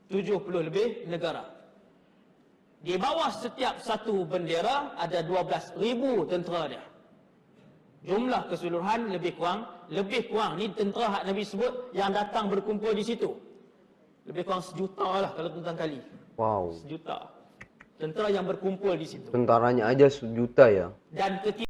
70 lebih negara. Di bawah setiap satu bendera ada 12,000 tentera dia. Jumlah keseluruhan lebih kurang ni tentera hak Nabi sebut yang datang berkumpul di situ. Lebih kurang 1 juta lah kalau tuan kali. Wow. 1 juta. Tentera yang berkumpul di situ. Tentaranya aja 1 juta ya. Dan ketika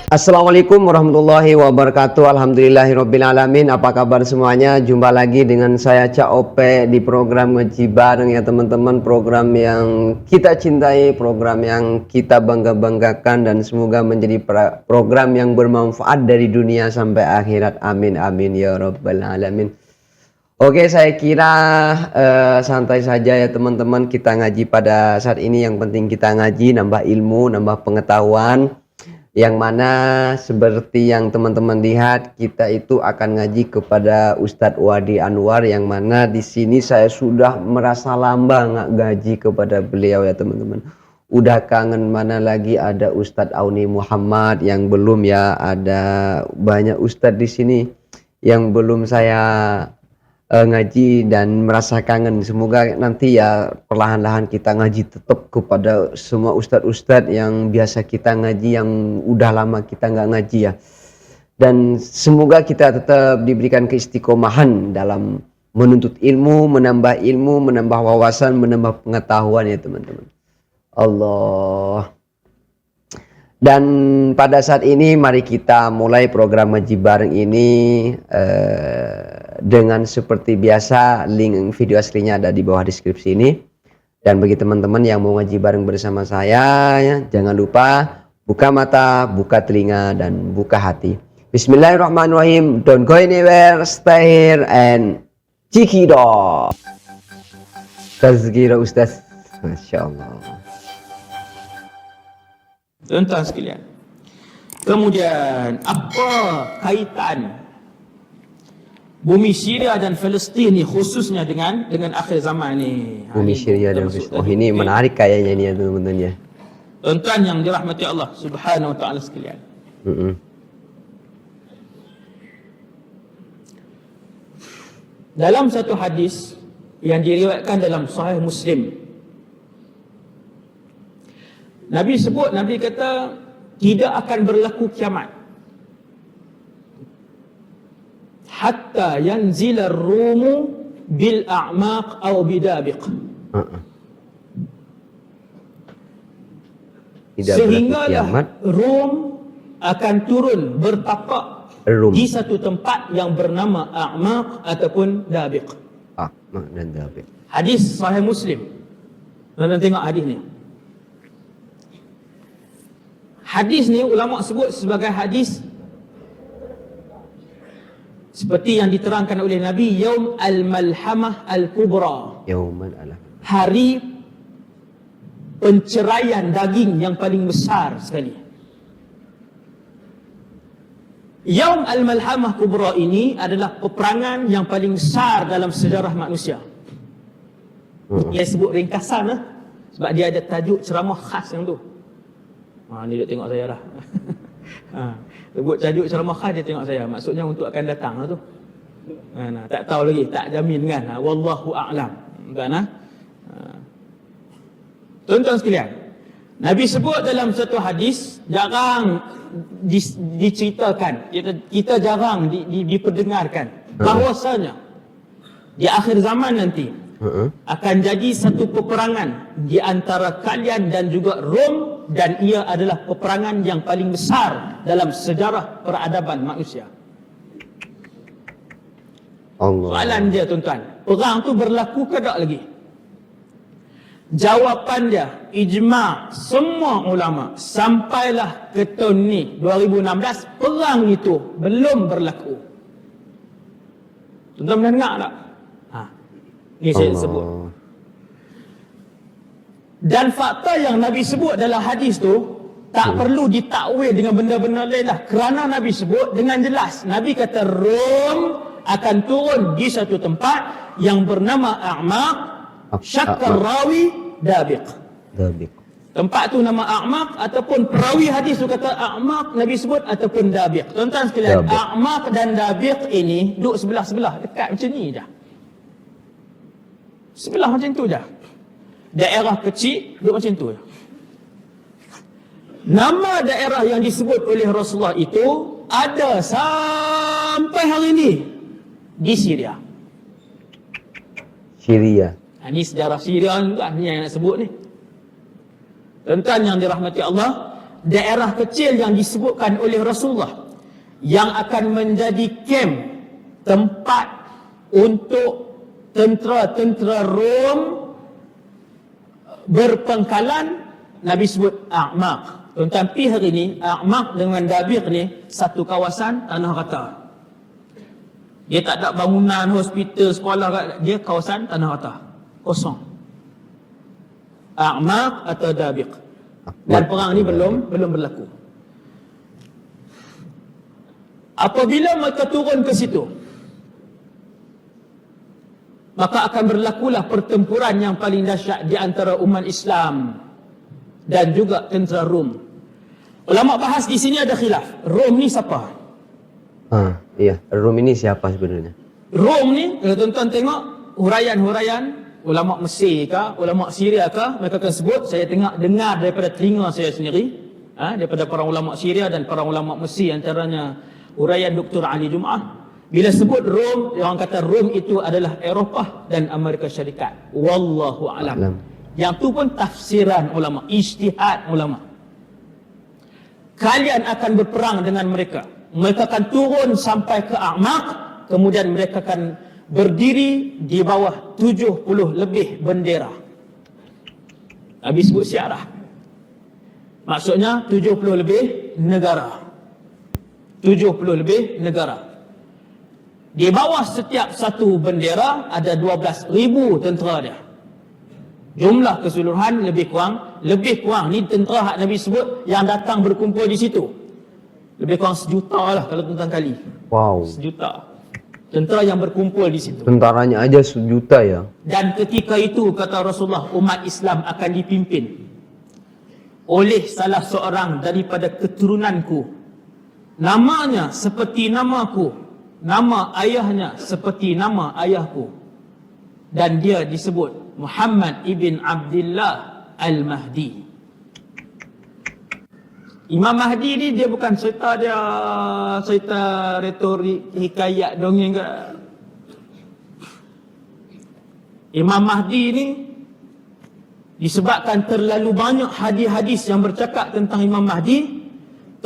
Assalamualaikum warahmatullahi wabarakatuh. Alhamdulillahirrabbilalamin. Apa kabar semuanya? Jumpa lagi dengan saya Cak Ope di program Ngaji Bareng ya teman-teman. Program yang kita cintai, program yang kita bangga-banggakan, dan semoga menjadi program yang bermanfaat dari dunia sampai akhirat. Amin amin ya rabbal alamin. Oke, saya kira santai saja ya teman-teman. Kita ngaji pada saat ini, yang penting kita ngaji, nambah ilmu, nambah pengetahuan. Yang mana seperti yang teman-teman lihat, kita itu akan ngaji kepada Ustadz Wadi Anwar, yang mana di sini saya sudah merasa lamba nggak ngaji kepada beliau ya teman-teman. Udah kangen, mana lagi ada Ustadz Auni Muhammad yang belum ya, ada banyak Ustadz di sini yang belum saya ngaji dan merasa kangen. Semoga nanti ya perlahan-lahan kita ngaji tetap kepada semua ustadz-ustadz yang biasa kita ngaji, yang udah lama kita nggak ngaji ya. Dan semoga kita tetap diberikan keistiqomahan dalam menuntut ilmu, menambah wawasan, menambah pengetahuan ya teman-teman. Allah. Dan pada saat ini mari kita mulai program Ngaji Bareng ini dengan seperti biasa, link video aslinya ada di bawah deskripsi ini. Dan bagi teman-teman yang mau ngaji bareng bersama saya ya, jangan lupa buka mata, buka telinga, dan buka hati. Bismillahirrahmanirrahim. Don't go anywhere, stay here and cikidot. Tazkira Ustaz. Masya Allah. tuan-tuan sekalian, kemudian apa kaitan bumi Syria dan Palestin ni khususnya dengan akhir zaman ni? Bumi Syria dan Palestin. Oh, ini menarik kayaknya ini ya teman-teman ya. Tuan-tuan yang dirahmati Allah Subhanahu wa taala sekalian. Dalam satu hadis yang diriwayatkan dalam Sahih Muslim, Nabi kata tidak akan berlaku kiamat hatta yanzila ar-rumu bil a'maq aw bidabiq. Sehinggalah Rom akan turun bertapak di satu tempat yang bernama A'maq ataupun Dabiq. A'maq dan Dabiq. Hadis Sahih Muslim. Tuan-tuan tengok hadis ni. Hadis ni ulama sebut sebagai hadis seperti yang diterangkan oleh Nabi, Yaum al-Malhamah al-Kubra. Hari penceraian daging yang paling besar sekali. Yaum al-Malhamah Kubra ini adalah peperangan yang paling besar dalam sejarah manusia. Dia sebut ringkasan lah, sebab dia ada tajuk ceramah khas yang tu. Ni dia tengok saya dah. Sebut tajuk ceramah khas, dia tengok saya. Maksudnya untuk akan datang lah tu. Tak tahu lagi, tak jamin kan. Wallahu a'lam. Kan? Tuan-tuan sekalian, Nabi sebut dalam satu hadis, jarang diceritakan, kita jarang diperdengarkan bahwasanya di akhir zaman nanti akan jadi satu peperangan di antara kalian dan juga Rom, dan ia adalah peperangan yang paling besar dalam sejarah peradaban manusia. Soalan dia tuan-tuan, perang tu berlaku ke tak lagi? Jawapan dia, ijma' semua ulama sampailah ke tahun ni 2016, perang itu belum berlaku. Tuan-tuan pernah dengar tak? Ni saya sebut. Dan fakta yang Nabi sebut dalam hadis tu tak perlu ditakwil dengan benda-benda lain lah, kerana Nabi sebut dengan jelas. Nabi kata Rom akan turun di satu tempat yang bernama A'maq, syakkar rawi Dabiq. Tempat tu nama A'maq, ataupun perawi hadis tu kata A'maq Nabi sebut, ataupun Dabiq. Tuan-tuan sekalian, Dabiq. A'maq dan Dabiq ini duduk sebelah-sebelah, dekat macam ni je. Sebelah macam tu je. Daerah kecil duduk macam tu je. Nama daerah yang disebut oleh Rasulullah itu ada sampai hari ini di Syria. Syria. Ini sejarah Syria juga ni yang nak sebut ni. Tuan-tuan yang dirahmati Allah, daerah kecil yang disebutkan oleh Rasulullah yang akan menjadi kem, tempat untuk tentera-tentera Rom berpengkalan, Nabi sebut A'maq. Tuan-tuan, pergi hari ini A'maq dengan Dabiq ni satu kawasan tanah rata. Dia tak ada bangunan, hospital, sekolah, dia kawasan tanah rata, kosong. A'maq atau Dabiq. Dan perang ni belum berlaku. Apabila mereka turun ke situ, maka akan berlakulah pertempuran yang paling dahsyat di antara umat Islam dan juga tentera Rom. Ulama bahas di sini ada khilaf. Rom ni siapa? Iya. Rom ini siapa sebenarnya? Rom ni, kalau tuan-tuan tengok huraian-huraian ulama Mesir ke, ulama Syria ke, mereka akan sebut, saya dengar daripada telinga saya sendiri, daripada para ulama Syria dan para ulama Mesir, antaranya huraian Dr. Ali Jum'ah. Bila sebut Rom, orang kata Rom itu adalah Eropah dan Amerika Syarikat. Wallahu a'lam. Yang tu pun tafsiran ulama, ijtihad ulama. Kalian akan berperang dengan mereka. Mereka akan turun sampai ke A'maq, kemudian mereka akan berdiri di bawah 70 lebih bendera. Nabi sebut syiarah. Maksudnya 70 lebih negara. 70 lebih negara. Di bawah setiap satu bendera ada 12,000 tentera dia. Jumlah keseluruhan lebih kurang ni tentera hak Nabi sebut yang datang berkumpul di situ. Lebih kurang 1 juta lah kalau tuan-tuan kali. Wow. 1 juta. Tentera yang berkumpul di situ. Tentaranya aja 1 juta ya. Dan ketika itu kata Rasulullah, umat Islam akan dipimpin oleh salah seorang daripada keturunanku. Namanya seperti namaku, nama ayahnya seperti nama ayahku. Dan dia disebut Muhammad ibn Abdullah Al-Mahdi. Imam Mahdi ni dia bukan cerita retorik, hikayat, dongeng ke. Imam Mahdi ni disebabkan terlalu banyak hadis-hadis yang bercakap tentang Imam Mahdi,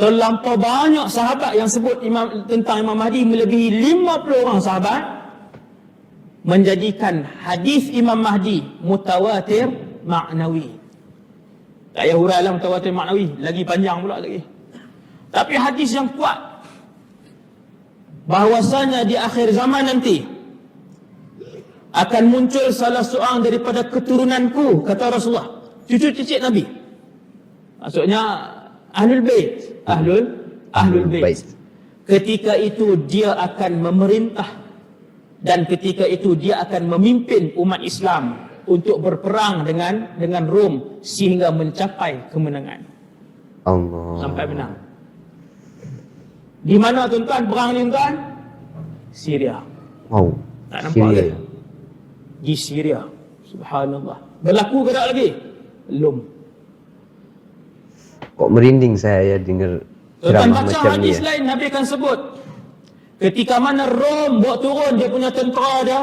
terlampau banyak sahabat yang sebut tentang Imam Mahdi, melebihi 50 orang sahabat, menjadikan hadis Imam Mahdi mutawatir maknawi. Tak payah hurai lah mutawatir maknawi, lagi panjang pula lagi. Tapi hadis yang kuat bahwasanya di akhir zaman nanti akan muncul salah seorang daripada keturunanku, kata Rasulullah, cucu cicit Nabi. Maksudnya Ahlul Bait. Ahlul Bait. Ketika itu dia akan memerintah, dan ketika itu dia akan memimpin umat Islam untuk berperang dengan Rom sehingga mencapai kemenangan. Allah. Sampai menang. Di mana tuan-tuan perang ni tuan? Syria. Wow. Tak nampak Syria. ke? Di Syria. Subhanallah. Berlaku ke tak lagi? Belum. Kok merinding saya ya dengar Tuan ceramah baca macam ni hadis ya. lain, Nabi akan sebut ketika mana Rom bawa turun dia punya tentera dia,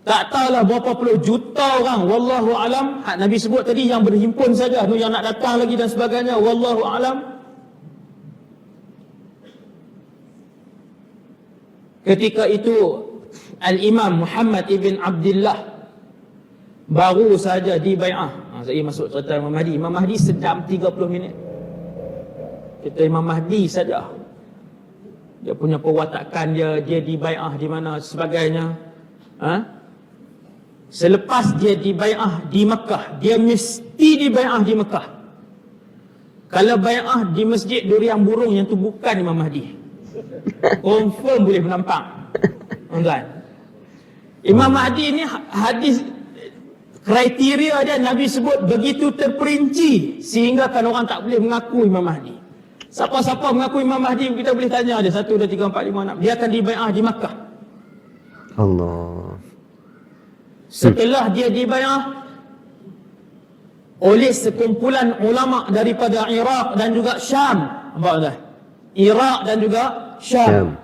tak tahulah berapa puluh juta orang, wallahu alam. Hak Nabi sebut tadi yang berhimpun saja, tu yang nak datang lagi dan sebagainya, wallahu alam. Ketika itu Al-Imam Muhammad ibn Abdullah baru saja dibai'ah. Saya masuk cerita Imam Mahdi. Imam Mahdi sedam 30 minit. Kita Imam Mahdi saja, dia punya perwatakan dia dibai'ah di mana sebagainya. Selepas dia dibai'ah di Mekah, dia mesti dibai'ah di Mekah. Kalau bai'ah di Masjid Durian Burung, yang tu bukan Imam Mahdi. Confirm boleh menampak. Tuan. Imam Mahdi ni hadis Kriteria dia Nabi sebut begitu terperinci sehingga kan orang tak boleh mengaku Imam Mahdi. Siapa-siapa mengaku Imam Mahdi, kita boleh tanya dia 1, 2, 3, 4, 5, 6. Dia akan dibai'ah di Makkah. Allah. Setelah dia dibai'ah oleh sekumpulan ulama daripada Iraq dan juga Syam. Nampak tak? Iraq dan juga Syam.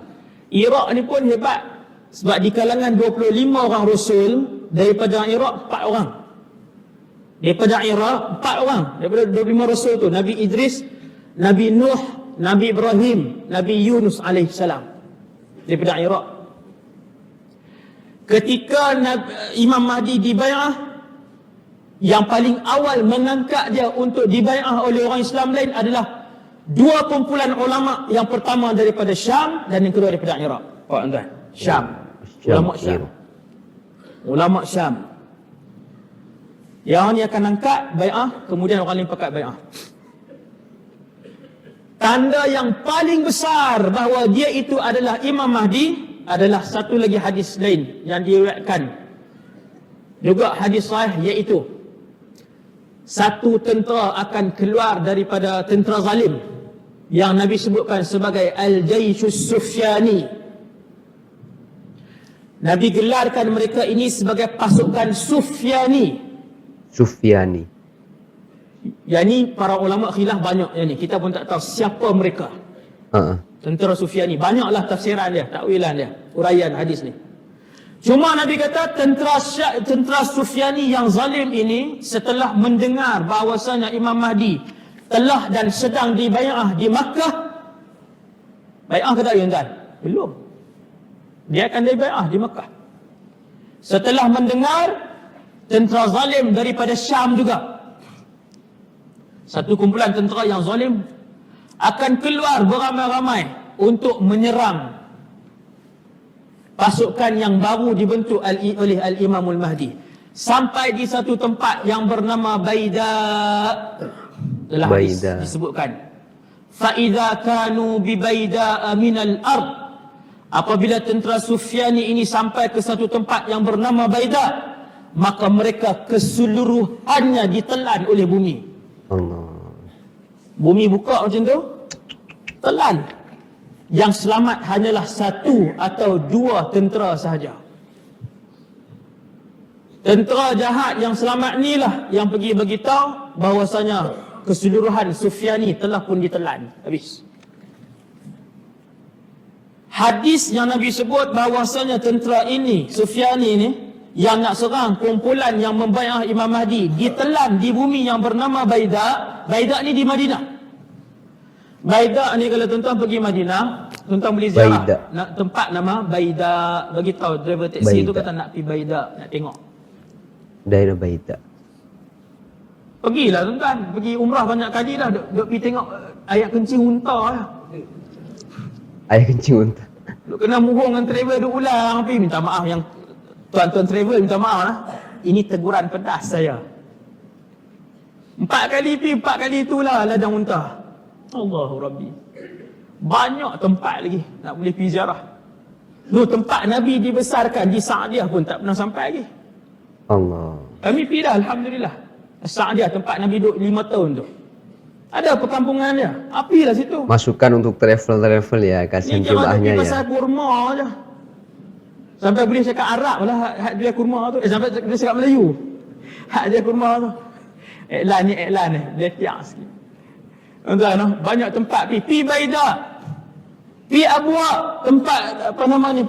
Iraq ni pun hebat. Sebab di kalangan 25 orang Rasul, daripada Iraq 4 orang. Daripada Iraq 4 orang. Daripada 25 Rasul tu, Nabi Idris, Nabi Nuh, Nabi Ibrahim, Nabi Yunus alaihissalam. Daripada Iraq. Ketika Imam Mahdi dibai'ah, yang paling awal mengangkat dia untuk dibai'ah oleh orang Islam lain adalah 2 kumpulan ulama. Yang pertama daripada Syam dan yang kedua daripada Iraq. Oh, tuan, Syam. Ulama Syam. Ulama Syam. Yang ni akan angkat bai'ah, kemudian orang lain pakat bai'ah. Tanda yang paling besar bahawa dia itu adalah Imam Mahdi adalah satu lagi hadis lain yang diriwayatkan, juga hadis sahih, iaitu satu tentera akan keluar daripada tentera zalim yang Nabi sebutkan sebagai Al-Jayshus Sufyani. Nabi gelarkan mereka ini sebagai pasukan Sufyani. Sufyani. Yang ni para ulama khilaf banyak yang ni. Kita pun tak tahu siapa mereka. Tentera Sufyani. Banyaklah tafsiran dia, takwilan dia, uraian hadis ni. Cuma Nabi kata tentera Sufyani yang zalim ini setelah mendengar bahawasanya Imam Mahdi telah dan sedang dibai'ah di Makkah. Bai'ah ke tak tuan? Belum. Dia akan dibai'ah di Makkah. Setelah mendengar tentera zalim daripada Syam juga, satu kumpulan tentera yang zalim akan keluar beramai-ramai untuk menyerang pasukan yang baru dibentuk oleh Al-Imamul Mahdi. Sampai di satu tempat yang bernama Baida. Dalam hadis disebutkan, فَإِذَا كَانُوا بِبَيْدَاءَ مِنَ الْأَرْضِ. Apabila tentera Sufyani ini sampai ke satu tempat yang bernama Baida, maka mereka keseluruhannya ditelan oleh bumi. Allah. Bumi buka macam tu, telan. Yang selamat hanyalah 1 atau 2 tentera sahaja. Tentera jahat yang selamat ni lah yang pergi beritahu bahawasanya keseluruhan Sufyani telah pun ditelan. Habis. Hadis yang Nabi sebut bahawasanya tentera ini, Sufyani ni, yang nak serang kumpulan yang membai'ah Imam Mahdi, ditelan di bumi yang bernama Baida. Baida ni di Madinah. Baida ni kalau tuan-tuan pergi Madinah, tuan-tuan boleh ziarah tempat nama Baida. Bagi tahu driver taksi tu kata nak pergi Baida, nak tengok daerah Baida. Pergilah tuan-tuan, pergi umrah banyak kali dah, duk pergi tengok ayat kencing unta lah. Ayat kencing unta. Duk kena muhung dengan driver, duk ulang, pergi minta maaf yang tuan-tuan travel, minta maaf lah. Ini teguran pedas saya. 4 kali pergi, 4 kali itulah ladang unta. Allahu Rabbi. Banyak tempat lagi nak boleh pergi ziarah. Tempat Nabi dibesarkan di Sa'diyah pun tak pernah sampai lagi. Allah. Kami pergi dah, Alhamdulillah. Sa'diyah, tempat Nabi duduk 5 tahun tu. Ada perkampungan dia. Apilah situ. Masukkan untuk travel ya, kasihan jumlahnya ya. Ini pasal kurma je. Sampai boleh cakap Arab lah hak dia kurma tu. Sampai boleh cakap Melayu. Hak dia kurma tu. Iklan ni, dia tiak sikit. Tuan-tuan, banyak tempat pergi. Pergi Baida. Pergi Abwa, tempat apa namanya,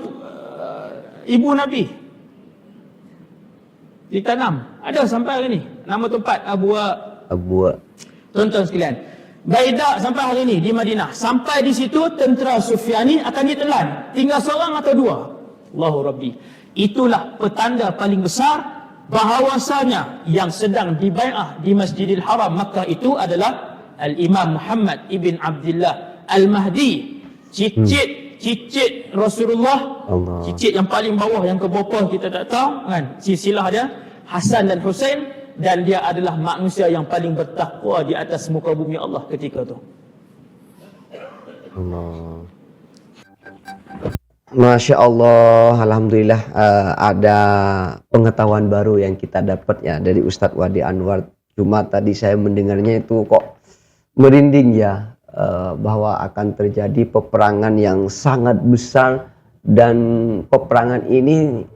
ibu Nabi ditanam. Ada sampai hari ni. Nama tempat Abwa. Tuan-tuan sekalian, Baida sampai hari ni di Madinah. Sampai di situ tentera Sufyani akan ditelan. Tinggal seorang atau 2. Allahu Rabbi. Itulah petanda paling besar bahawasanya yang sedang dibai'ah di Masjidil Haram Makkah itu adalah Al-Imam Muhammad ibn Abdullah Al-Mahdi. Cicit Rasulullah. Allah. Cicit yang paling bawah, yang ke bawah kita tak tahu kan. Silsilah dia Hasan dan Husain, dan dia adalah manusia yang paling bertakwa di atas muka bumi Allah ketika itu. Allah. Masya Allah, alhamdulillah ada pengetahuan baru yang kita dapat ya dari Ustadz Wadi Anwar. Cuma tadi saya mendengarnya itu kok merinding ya, bahwa akan terjadi peperangan yang sangat besar, dan peperangan ini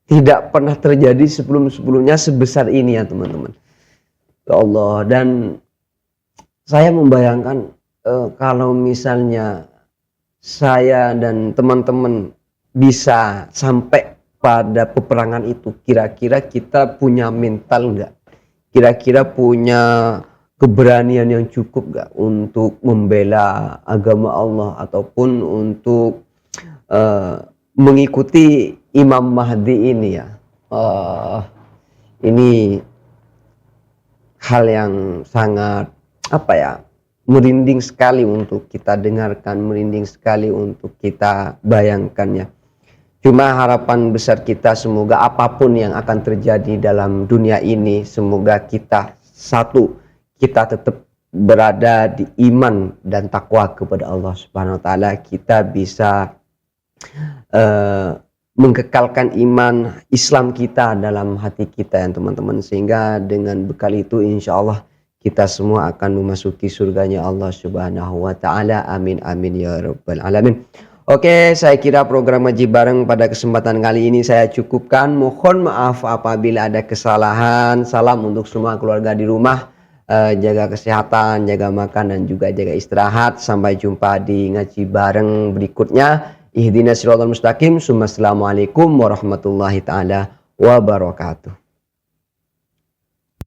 tidak pernah terjadi sebelum-sebelumnya sebesar ini ya teman-teman. Ya Allah, dan saya membayangkan kalau misalnya saya dan teman-teman bisa sampai pada peperangan itu, kira-kira kita punya mental nggak? Kira-kira punya keberanian yang cukup nggak untuk membela agama Allah ataupun untuk mengikuti Imam Mahdi ini ya? Ini hal yang sangat apa ya, merinding sekali untuk kita dengarkan, merinding sekali untuk kita bayangkannya. Cuma harapan besar kita semoga apapun yang akan terjadi dalam dunia ini, semoga kita kita tetap berada di iman dan takwa kepada Allah Subhanahu wa taala. Kita bisa mengkekalkan iman Islam kita dalam hati kita ya teman-teman, sehingga dengan bekal itu insya Allah kita semua akan memasuki surganya Allah Subhanahu wa taala. Amin amin ya rabbal alamin. Oke, saya kira program Ngaji Bareng pada kesempatan kali ini saya cukupkan. Mohon maaf apabila ada kesalahan. Salam untuk semua keluarga di rumah. Jaga kesehatan, jaga makan dan juga jaga istirahat. Sampai jumpa di Ngaji Bareng berikutnya. Ihdinas siratal mustaqim. Assalamualaikum warahmatullahi taala wabarakatuh.